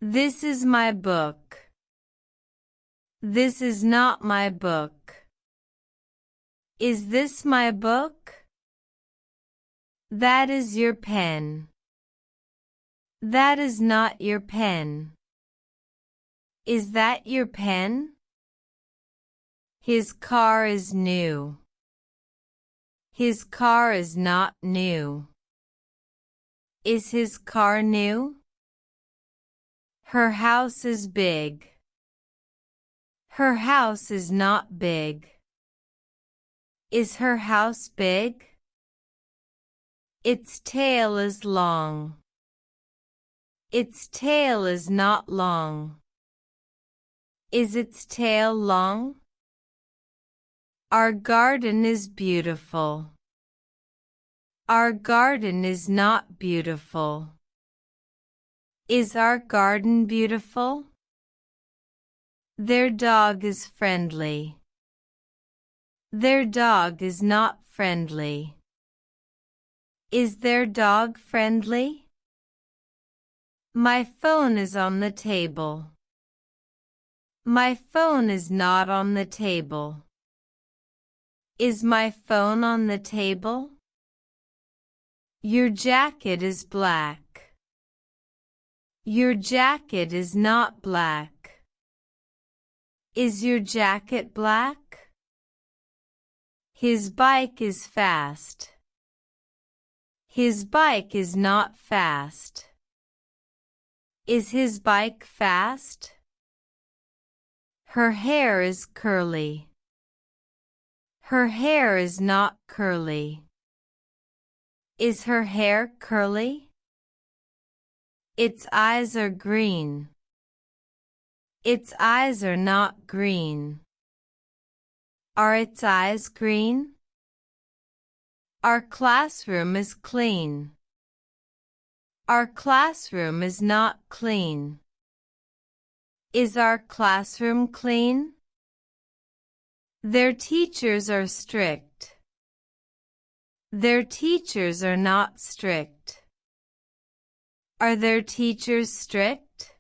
This is my book. This is not my book. Is this my book? That is your pen. That is not your pen. Is that your pen? His car is new. His car is not new. Is his car new? Her house is big. Her house is not big. Is her house big? Its tail is long. Its tail is not long. Is its tail long? Our garden is beautiful. Our garden is not beautiful. Is our garden beautiful? Their dog is friendly. Their dog is not friendly. Is their dog friendly? My phone is on the table. My phone is not on the table. Is my phone on the table? Your jacket is black. Your jacket is not black. Is your jacket black? His bike is fast. His bike is not fast. Is his bike fast? Her hair is curly. Her hair is not curly. Is her hair curly? Its eyes are green. Its eyes are not green. Are its eyes green? Our classroom is clean. Our classroom is not clean. Is our classroom clean? Their teachers are strict. Their teachers are not strict. Are their teachers strict?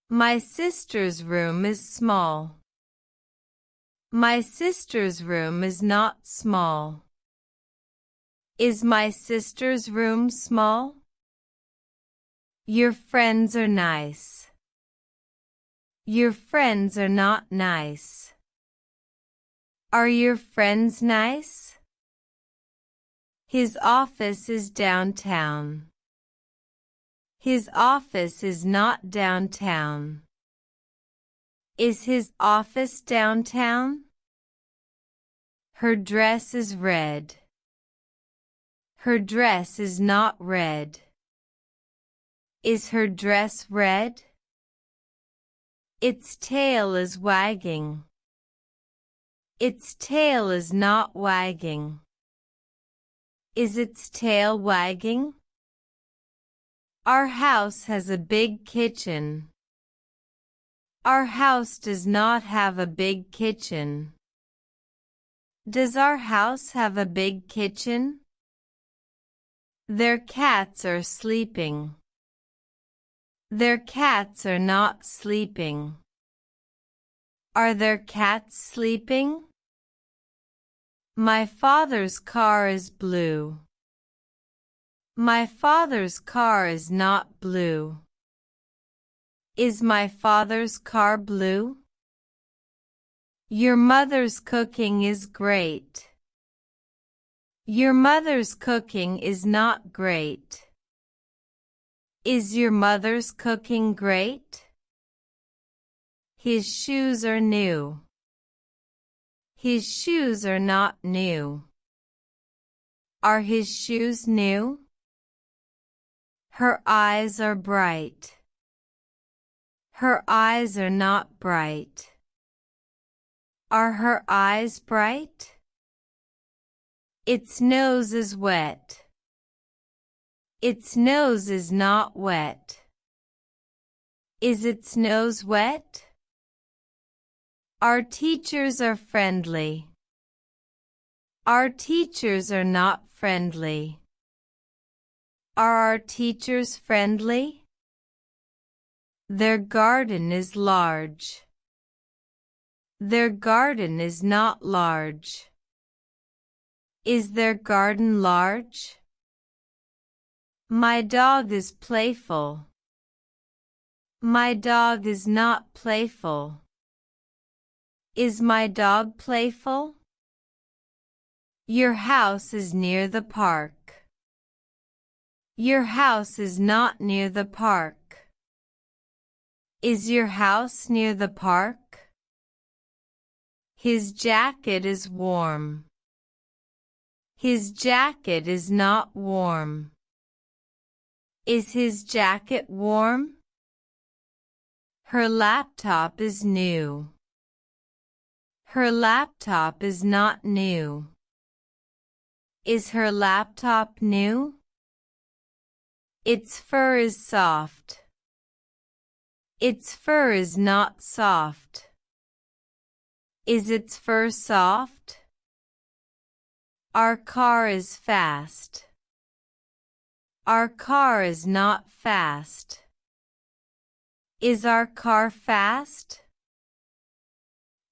My sister's room is small. My sister's room is not small. Is my sister's room small? Your friends are nice. Your friends are not nice. Are your friends nice? His office is downtown. His office is not downtown. Is his office downtown? Her dress is red. Her dress is not red. Is her dress red? Its tail is wagging. Its tail is not wagging. Is its tail wagging? Our house has a big kitchen. Our house does not have a big kitchen. Does our house have a big kitchen? Their cats are sleeping. Their cats are not sleeping. Are their cats sleeping? My father's car is blue. My father's car is not blue. Is my father's car blue? Your mother's cooking is great. Your mother's cooking is not great. Is your mother's cooking great? His shoes are new. His shoes are not new. Are his shoes new? Her eyes are bright. Her eyes are not bright. Are her eyes bright? Its nose is wet. Its nose is not wet. Is its nose wet? Our teachers are friendly. Our teachers are not friendly. Are our teachers friendly? Their garden is large. Their garden is not large. Is their garden large? My dog is playful. My dog is not playful. Is my dog playful? Your house is near the park. Your house is not near the park. Is your house near the park? His jacket is warm. His jacket is not warm. Is his jacket warm? Her laptop is new. Her laptop is not new. Is her laptop new? Its fur is soft. Its fur is not soft. Is its fur soft? Our car is fast. Our car is not fast. Is our car fast?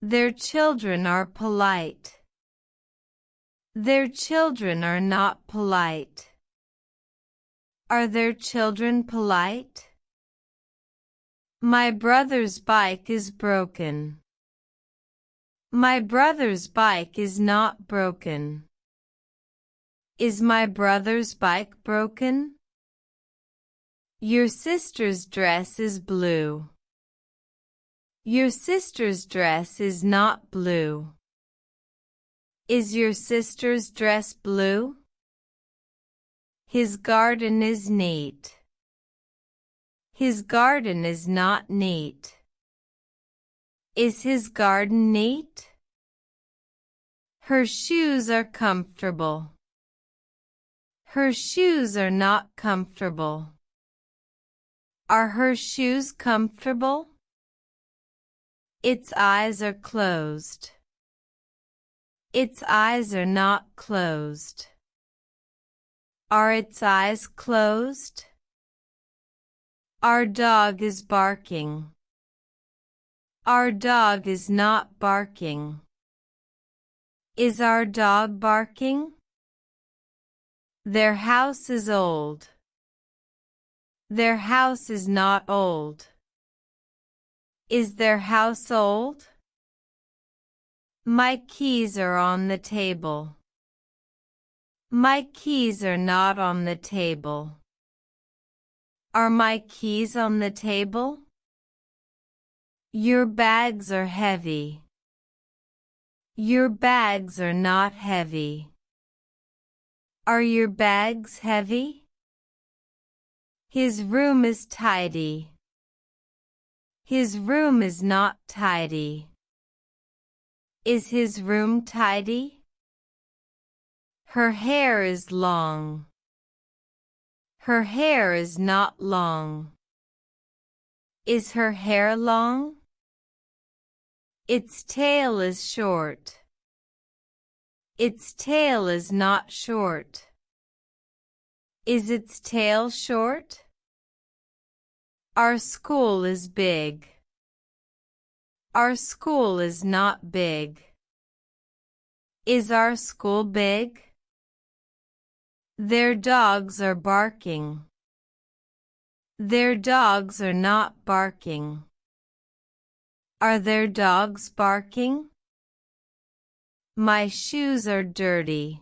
Their children are polite. Their children are not polite. Are their children polite? My brother's bike is broken. My brother's bike is not broken. Is my brother's bike broken? Your sister's dress is blue. Your sister's dress is not blue. Is your sister's dress blue? His garden is neat. His garden is not neat. Is his garden neat? Her shoes are comfortable. Her shoes are not comfortable. Are her shoes comfortable? Its eyes are closed. Its eyes are not closed. Are its eyes closed? Our dog is barking. Our dog is not barking. Is our dog barking? Their house is old. Their house is not old. Is their house old? My keys are on the table. My keys are not on the table. Are my keys on the table? Your bags are heavy. Your bags are not heavy. Are your bags heavy? His room is tidy. His room is not tidy. Is his room tidy? Her hair is long. Her hair is not long. Is her hair long? Its tail is short. Its tail is not short. Is its tail short? Our school is big. Our school is not big. Is our school big? Their dogs are barking. Their dogs are not barking. Are their dogs barking? My shoes are dirty.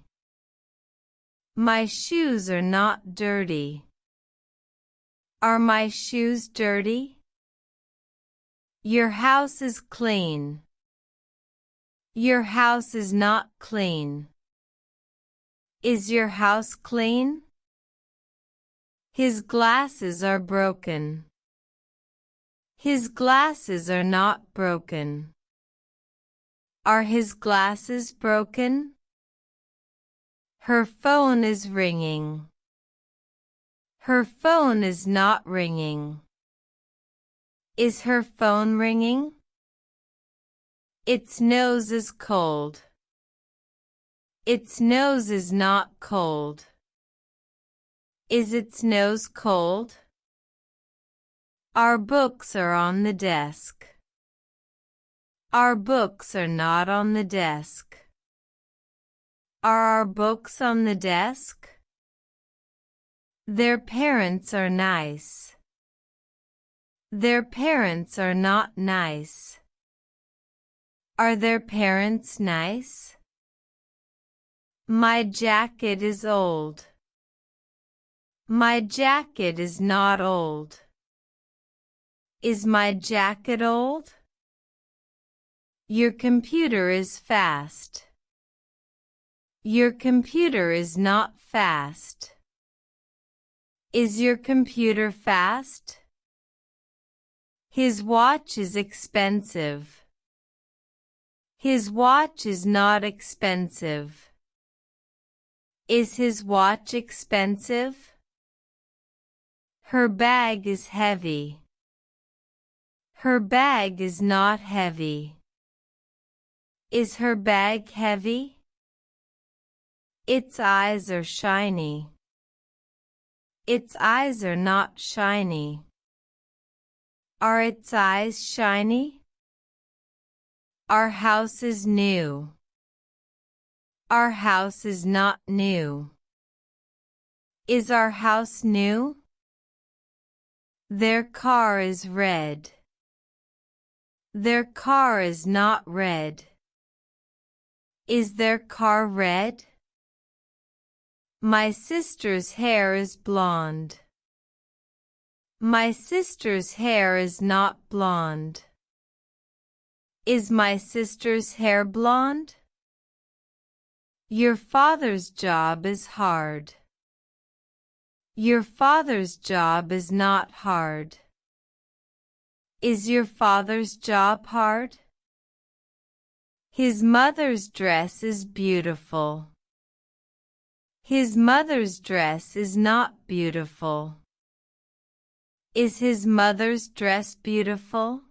My shoes are not dirty. Are my shoes dirty? Your house is clean. Your house is not clean. Is your house clean? His glasses are broken. His glasses are not broken. Are his glasses broken? Her phone is ringing. Her phone is not ringing. Is her phone ringing? Its nose is cold. Its nose is not cold. Is its nose cold? Our books are on the desk. Our books are not on the desk. Are our books on the desk? Their parents are nice. Their parents are not nice. Are their parents nice? My jacket is old. My jacket is not old. Is my jacket old? Your computer is fast. Your computer is not fast. Is your computer fast? His watch is expensive. His watch is not expensive. Is his watch expensive? Her bag is heavy. Her bag is not heavy. Is her bag heavy? Its eyes are shiny. Its eyes are not shiny. Are its eyes shiny? Our house is new. Our house is not new. Is our house new? Their car is red. Their car is not red. Is their car red? My sister's hair is blonde. My sister's hair is not blonde. Is my sister's hair blonde? Your father's job is hard. Your father's job is not hard. Is your father's job hard? His mother's dress is beautiful. His mother's dress is not beautiful. Is his mother's dress beautiful?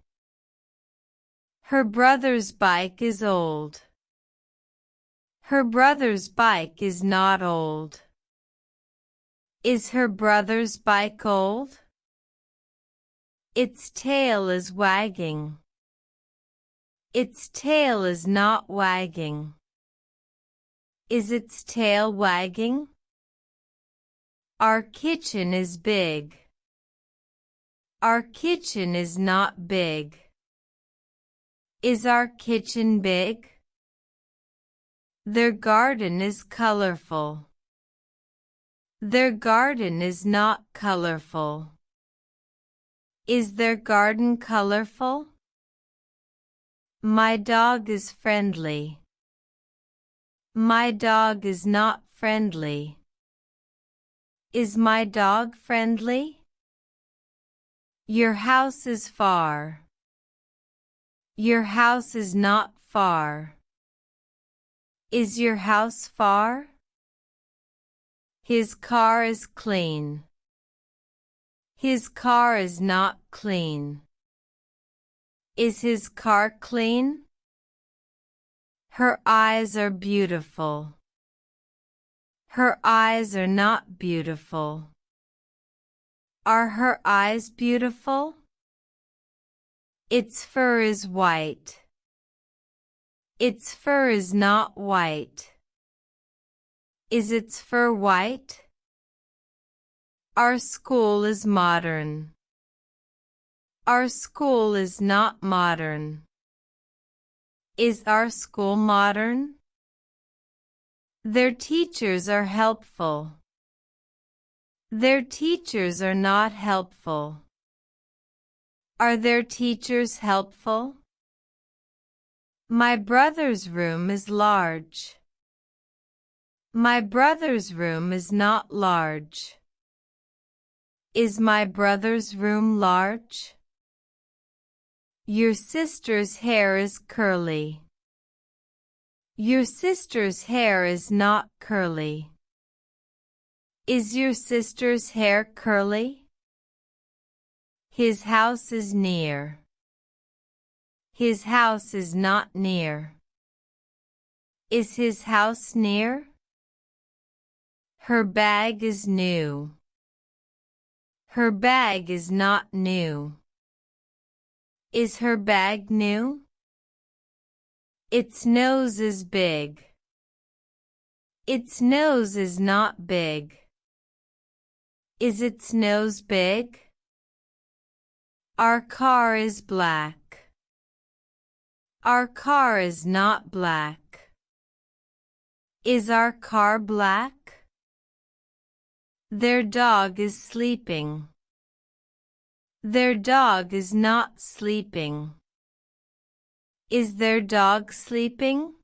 Her brother's bike is old. Her brother's bike is not old. Is her brother's bike old? Its tail is wagging. Its tail is not wagging. Is its tail wagging? Our kitchen is big. Our kitchen is not big. Is our kitchen big? Their garden is colorful. Their garden is not colorful. Is their garden colorful? My dog is friendly. My dog is not friendly. Is my dog friendly? Your house is far. Your house is not far. Is your house far? His car is clean. His car is not clean. Is his car clean? Her eyes are beautiful. Her eyes are not beautiful. Are her eyes beautiful? Its fur is white. Its fur is not white. Is its fur white? Our school is modern. Our school is not modern. Is our school modern? Their teachers are helpful. Their teachers are not helpful. Are their teachers helpful? My brother's room is large. My brother's room is not large. Is my brother's room large? Your sister's hair is curly. Your sister's hair is not curly. Is your sister's hair curly? His house is near. His house is not near. Is his house near? Her bag is new. Her bag is not new. Is her bag new? Its nose is big. Its nose is not big. Is its nose big? Our car is black. Our car is not black. Is our car black? Their dog is sleeping. Their dog is not sleeping. Is their dog sleeping?